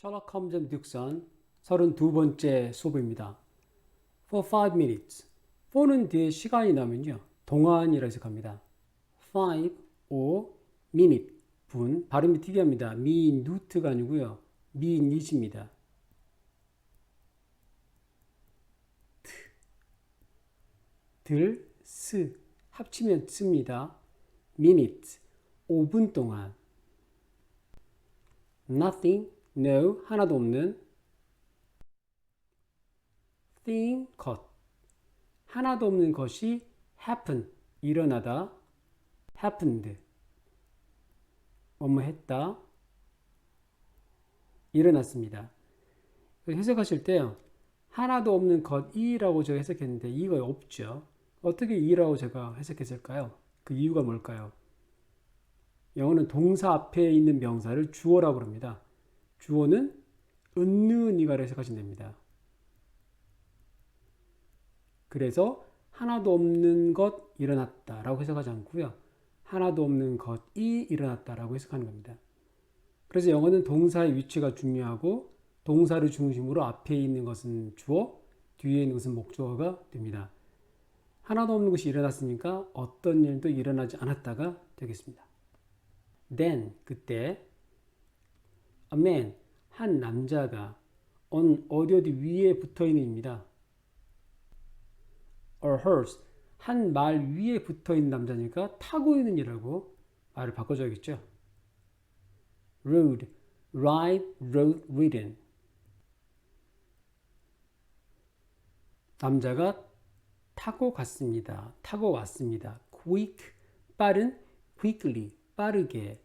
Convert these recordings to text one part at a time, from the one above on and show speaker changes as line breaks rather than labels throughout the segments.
셜록 홈즈 딕슨 32번째 수업입니다. For 5 minutes. for는 뒤에 시간이 나면요. 동안이라 해석합니다. 5, 5, minute, 분. 발음이 특이합니다. minute가 아니고요. minute입니다. 들, 스, 합치면 씁니다. minute, 5분 동안. nothing, no, 하나도 없는 thing, 것. 하나도 없는 것이 happen, 일어나다, happened, 뭐뭐 했다, 일어났습니다. 해석하실 때요. 하나도 없는 것이라고 제가 해석했는데 이거 없죠. 어떻게 이라고 제가 해석했을까요? 그 이유가 뭘까요? 영어는 동사 앞에 있는 명사를 주어라고 합니다. 주어는 은는 이가로 해석하시면 됩니다. 그래서 하나도 없는 것 일어났다 라고 해석하지 않고요. 하나도 없는 것이 일어났다 라고 해석하는 겁니다. 그래서 영어는 동사의 위치가 중요하고 동사를 중심으로 앞에 있는 것은 주어, 뒤에 있는 것은 목적어가 됩니다. 하나도 없는 것이 일어났으니까 어떤 일도 일어나지 않았다가 되겠습니다. Then, 그때 a man, 한 남자가 on 어디 위에 붙어있는 입니다. a horse, 한 말 위에 붙어있는 남자니까 타고 있는 이라고 말을 바꿔줘야겠죠. rode, ride, rode, ridden. 남자가 타고 갔습니다. 타고 왔습니다. quick, 빠른, quickly, 빠르게.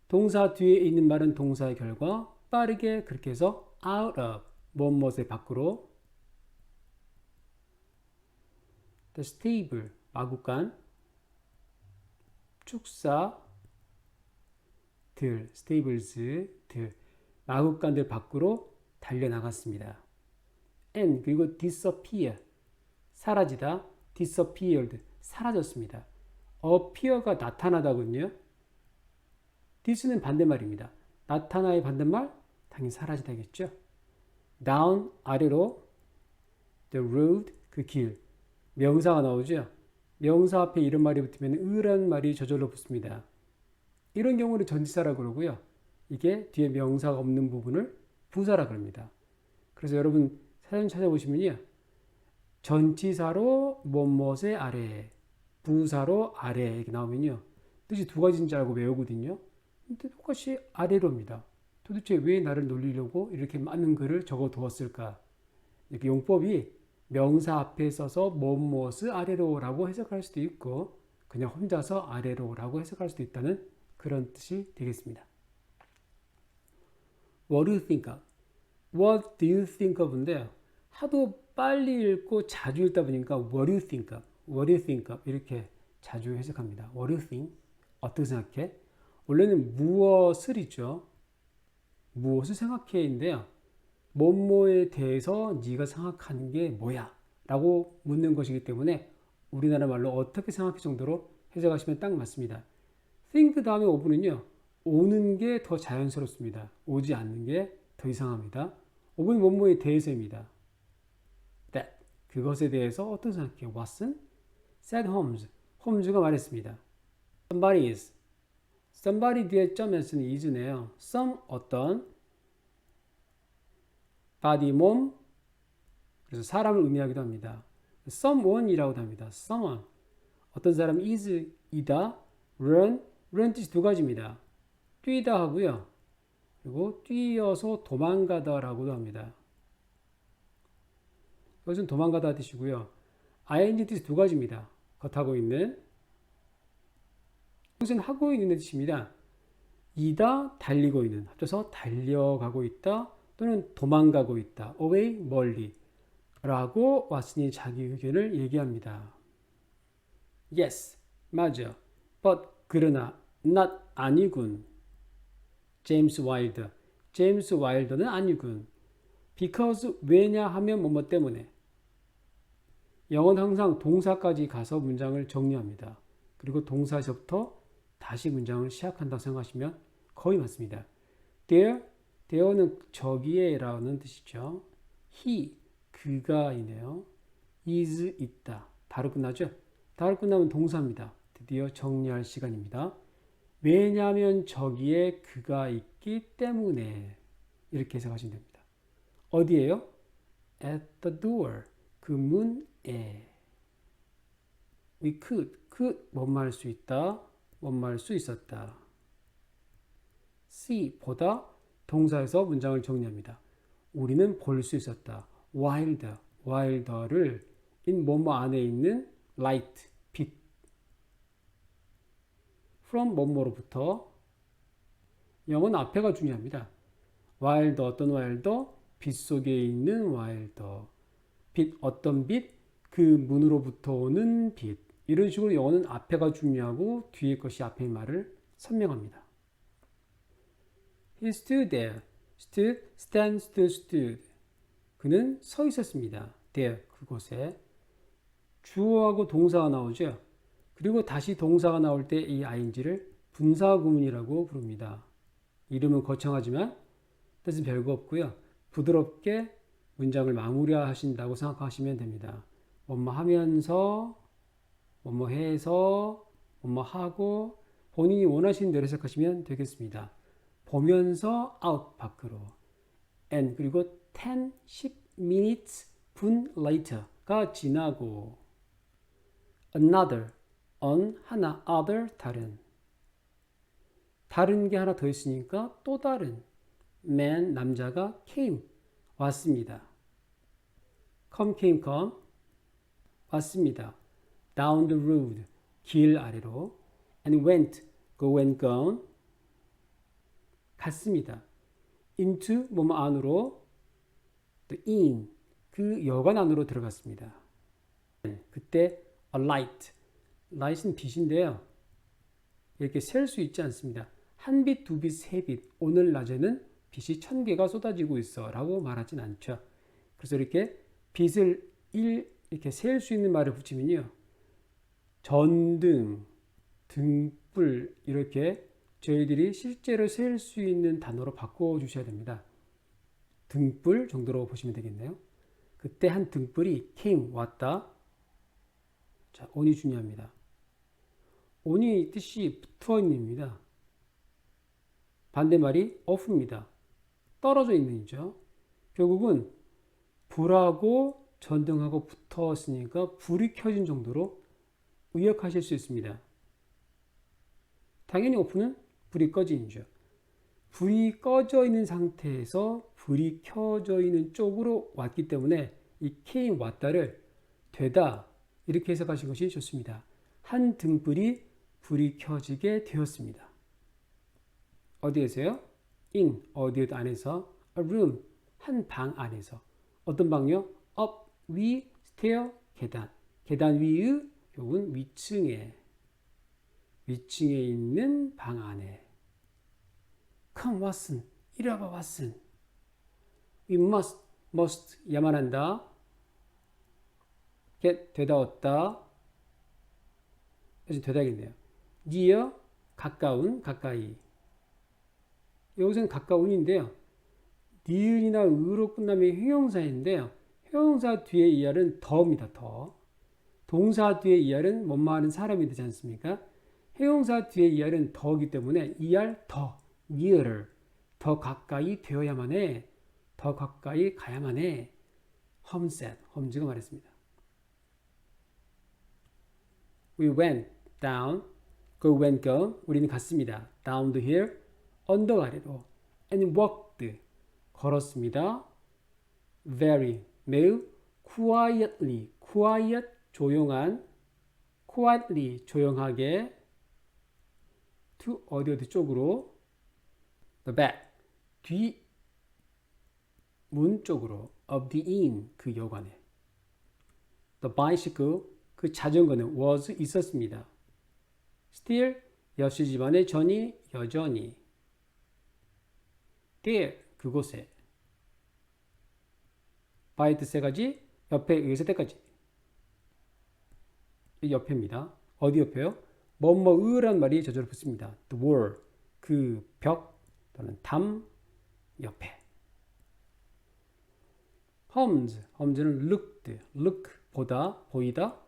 동사 뒤에 있는 말은 동사의 결과, 빠르게 그렇게 해서 out of, 무엇의 밖으로. the stable, 마구간, 축사, 들, stables, 들, 마구간들 밖으로 달려나갔습니다. and, 그리고 disappear, 사라지다, disappeared, 사라졌습니다. appear가 나타나다군요. this는 반대말입니다. 나타나의 반대말, 당연히 사라지다겠죠. down, 아래로, the road, 그 길, 명사가 나오죠. 명사 앞에 이런 말이 붙으면 으란 말이 저절로 붙습니다. 이런 경우는 전치사라고 그러고요. 이게 뒤에 명사가 없는 부분을 부사라고 합니다. 그래서 여러분 사전 찾아보시면요. 전치사로 무엇의 아래, 부사로 아래 이렇게 나오면요. 뜻이 두 가지인 줄 알고 외우거든요. 근데 똑같이 아래로입니다. 도대체 왜 나를 놀리려고 이렇게 많은 글을 적어 두었을까? 이렇게 용법이 명사 앞에 써서 무엇을 아래로라고 해석할 수도 있고 그냥 혼자서 아래로라고 해석할 수도 있다는 그런 뜻이 되겠습니다. What do you think of? What do you think of인데요. 하도 빨리 읽고 자주 읽다 보니까 What do you think of? What do you think of? 이렇게 자주 해석합니다. What do you think? 어떻게 생각해? 원래는 무엇을이죠. 무엇을 생각해인데요. 뭐뭐에 대해서 네가 생각하는 게 뭐야? 라고 묻는 것이기 때문에 우리나라 말로 어떻게 생각해 정도로 해석하시면 딱 맞습니다. think 다음에 오분은요. 오는 게 더 자연스럽습니다. 오지 않는 게 더 이상합니다. 오분은 뭐뭐에 대해서입니다. that, 그것에 대해서 어떤 생각해? Watson? said Holmes. 홈즈가 말했습니다. Somebody is. somebody 뒤에 점에 쓰는 is네요. some 어떤 body, 몸, 그래서 사람을 의미하기도 합니다. someone이라고도 합니다. someone, 어떤 사람 is, 이다, run, run 뜻이 두 가지입니다. 뛰다 하고요. 그리고 뛰어서 도망가다 라고도 합니다. 이것은 도망가다 뜻이고요. ing 뜻이 두 가지입니다. 겉하고 있는, 이것은 하고 있는 뜻입니다. 이다, 달리고 있는, 합쳐서 달려가고 있다, 또는 도망가고 있다. away, 멀리 라고 왓슨이 자기 의견을 얘기합니다. yes, 맞아. but, 그러나 not, 아니군. 제임스 와일더. 제임스 와일더는 아니군. because, 왜냐하면 뭐뭐 때문에. 영어는 항상 동사까지 가서 문장을 정리합니다. 그리고 동사에서부터 다시 문장을 시작한다고 생각하시면 거의 맞습니다. There there는 저기에라는 뜻이죠. he, 그가이네요. is 있다. 다로 끝나죠? 다로 끝나면 동사입니다. 드디어 정리할 시간입니다. 왜냐하면 저기에 그가 있기 때문에 이렇게 해석하시면 됩니다. 어디에요? At the door. 그 문에. We could 뭐뭐할 수 있다. 뭐뭐할 수 있었다. see 보다 동사에서 문장을 정리합니다. 우리는 볼 수 있었다. while를 in 뭐뭐 안에 있는 light 빛 from 뭐뭐로부터 영어는 앞에가 중요합니다. while the 어떤 while the 빛 속에 있는 while the 빛 어떤 빛 그 문으로부터 오는 빛 이런 식으로 영어는 앞에가 중요하고 뒤에 것이 앞의 말을 설명합니다. He stood there. stood. 그는 서 있었습니다. there, 그곳에. 주어하고 동사가 나오죠. 그리고 다시 동사가 나올 때 이 ing를 분사구문이라고 부릅니다. 이름은 거창하지만 뜻은 별거 없고요. 부드럽게 문장을 마무리하신다고 생각하시면 됩니다. 뭐뭐 하면서, 뭐뭐 해서, 뭐뭐 하고 본인이 원하시는 대로 해석하시면 되겠습니다. 보면서 out 밖으로 and 그리고 10, 10 minutes 분 later가 지나고 another on 하나 other 다른 게 하나 더 있으니까 또 다른 man 남자가 came 왔습니다. come 왔습니다. down the road 길 아래로 and went go and gone 갔습니다. into 뭐뭐 안으로 the in 그 여관 안으로 들어갔습니다. 그때 a light은 빛인데요. 이렇게 셀 수 있지 않습니다. 한 빛, 두 빛, 세 빛. 오늘 낮에는 빛이 1000개가 쏟아지고 있어 라고 말하진 않죠. 그래서 이렇게 빛을 이렇게 셀 수 있는 말을 붙이면요. 전등, 등불 이렇게 저희들이 실제로 셀 수 있는 단어로 바꿔주셔야 됩니다. 등불 정도로 보시면 되겠네요. 그때 한 등불이 came, 왔다. 자, on이 중요합니다. on이 뜻이 붙어 있는입니다. 반대말이 off입니다. 떨어져 있는이죠. 결국은 불하고 전등하고 붙었으니까 불이 켜진 정도로 의역하실 수 있습니다. 당연히 off는 불이 꺼진이죠. 불이 꺼져 있는 상태에서 불이 켜져 있는 쪽으로 왔기 때문에 이 came 왔다를 되다 이렇게 해석하신 것이 좋습니다. 한 등불이 불이 켜지게 되었습니다. 어디에서요? in 어디 안에서 a room 한 방 안에서 어떤 방요? up 위 stair 계단 위의 결국은 위층에 있는 방 안에 Come Watson 이리 와봐 Watson We must 야만 한다 get 되다 얻다 되다겠네요. near 가까운 가까이 여기서는 가까운인데요. 니은이나 으로 끝나면 형용사인데요. 형용사 뒤에 ER은 더입니다. 더. 동사 뒤에 ER은 뭐뭐 하는 사람이 되지 않습니까? 형용사 뒤에 ER은 더이기 때문에 ER 더, nearer 더 가까이 되어야만 해. 더 가까이 가야만 해. 홈즈가 말했습니다. We went down, go went go. 우리는 갔습니다. down the hill, 언덕 아래로. and walked, 걸었습니다. very, 매우 quietly, quiet, 조용한, quietly, 조용하게 to 어디 쪽으로 the back, 뒤 문 쪽으로 of the inn, 그 여관에 the bicycle, 그 자전거는 was 있었습니다. still, 여수 집안의 전이 여전히 there, 그곳에 by the 세 가지, 옆에 의사 때까지 옆에입니다. 어디 옆에요? 뭐뭐의란 말이 저절로 붙습니다. the wall, 그 벽 또는 담 옆에. 홈즈는 look, 보다, 보이다,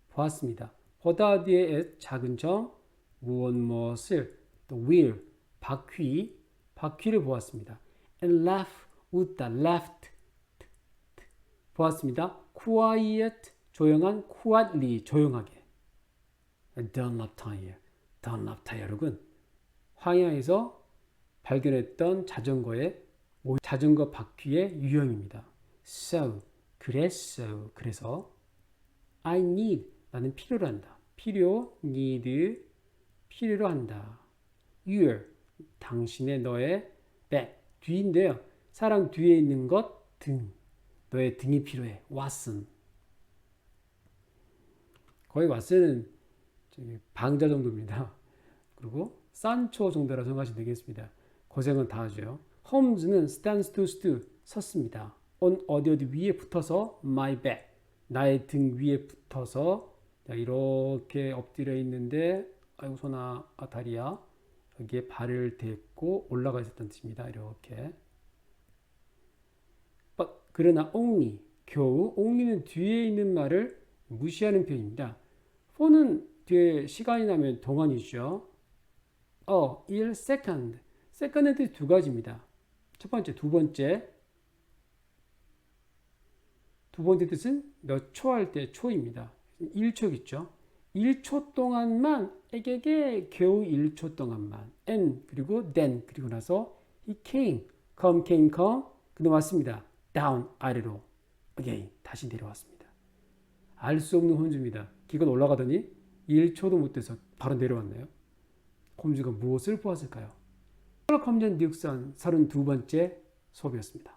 보았습니다. 보다 뒤에 작은 점, 무엇을, 또 will, 바퀴를 보았습니다. and laugh, 웃다, laughed, 보았습니다. quiet, 조용한, quietly, 조용하게. Dunlop 타이어력은 황야에서 발견했던 자전거 바퀴의 유형입니다. So, 그래서 I need, 나는 필요로 한다. need, 필요로 한다. Your, 당신의, 너의 back, 뒤인데요. 사람 뒤에 있는 것, 등. 너의 등이 필요해. Watson. 거의 왓슨은 방자 정도입니다. 그리고 산초 정도라 생각하시면 되겠습니다. 고생은 다 하죠. 홈즈는 stands to stood, 섰습니다. on 어디 위에 붙어서 my back, 나의 등 위에 붙어서 이렇게 엎드려 있는데 아이고 손아 다리야 여기에 발을 댔고 올라가 있었던 뜻입니다. 이렇게. But, 그러나 only, 겨우 only는 뒤에 있는 말을 무시하는 표현입니다. for는 뒤에 시간이 나면 동안이죠. 1 second. second의 뜻이 두 가지입니다. 첫 번째, 두 번째 뜻은 몇 초 할 때 초입니다. 1초겠죠. 1초 동안만, 에게게 겨우 1초 동안만. and 그리고 then 그리고 나서 he came, came. 그는 왔습니다. down 아래로. again 다시 내려왔습니다. 알 수 없는 홈즈입니다. 기껏 올라가더니 1초도 못 돼서 바로 내려왔네요. 홈즈가 무엇을 보았을까요? 셜록 홈즈 앤 닉슨 32번째 수업이었습니다.